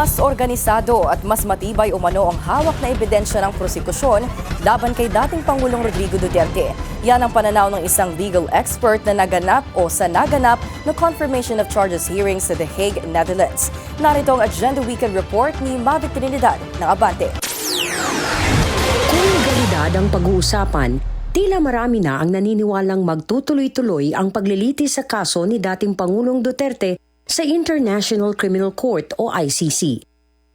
Mas organisado at mas matibay umano ang hawak na ebidensya ng prosekusyon laban kay dating Pangulong Rodrigo Duterte. Yan ang pananaw ng isang legal expert na naganap na confirmation of charges hearing sa The Hague, Netherlands. Narito ang Agenda Weekend Report ni Mavic Trinidad ng Abante. Kung legalidad ang pag-uusapan, tila marami na ang naniniwalang magtutuloy-tuloy ang paglilitis sa kaso ni dating Pangulong Duterte sa International Criminal Court o ICC.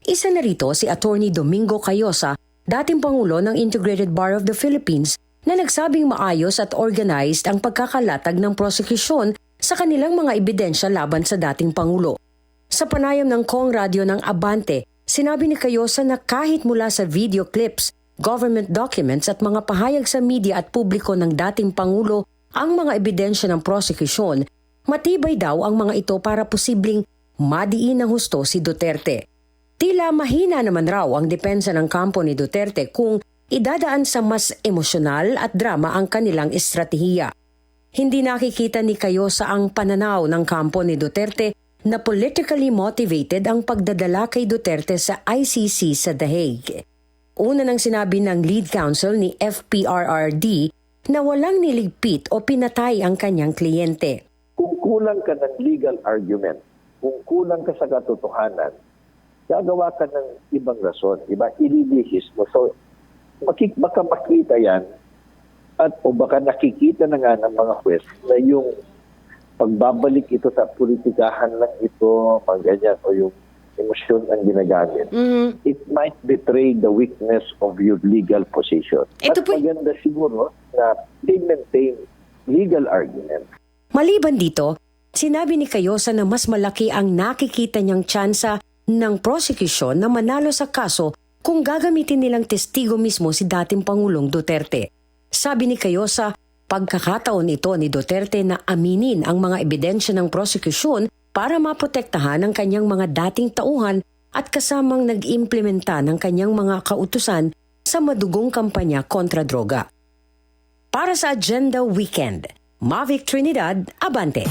Isa na rito si Attorney Domingo Cayosa, dating Pangulo ng Integrated Bar of the Philippines, na nagsabing maayos at organized ang pagkakalatag ng prosekusyon sa kanilang mga ebidensya laban sa dating Pangulo. Sa panayam ng Kong Radio ng Abante, sinabi ni Cayosa na kahit mula sa video clips, government documents at mga pahayag sa media at publiko ng dating Pangulo ang mga ebidensya ng prosekusyon, matibay daw ang mga ito para posibleng madiin ng husto si Duterte. Tila mahina naman raw ang depensa ng kampo ni Duterte kung idadaan sa mas emosyonal at drama ang kanilang estratehiya. Hindi nakikita ni Cayosa ang pananaw ng kampo ni Duterte na politically motivated ang pagdadala kay Duterte sa ICC sa The Hague. Una nang sinabi ng lead counsel ni FPRRD na walang niligpit o pinatay ang kanyang kliyente. Kung kulang ka ng legal argument, kung kulang ka sa katotohanan, gagawa ka ng ibang rason, ililihis mo. So, baka makita yan, o baka nakikita na nga ng mga juez na yung pagbabalik ito sa politikahan lang ito, ganyan, o yung emosyon ang ginagamit, it might betray the weakness of your legal position. At maganda siguro na they maintain legal argument. Maliban dito, sinabi ni Cayosa na mas malaki ang nakikita niyang tsansa ng prosecution na manalo sa kaso kung gagamitin nilang testigo mismo si dating Pangulong Duterte. Sabi ni Cayosa, pagkakataon ito ni Duterte na aminin ang mga ebidensya ng prosecution para maprotektahan ang kanyang mga dating tauhan at kasamang nag-implementa ng kanyang mga kautusan sa madugong kampanya kontra droga. Para sa Agenda Weekend, Mavic Trinidad, Abante.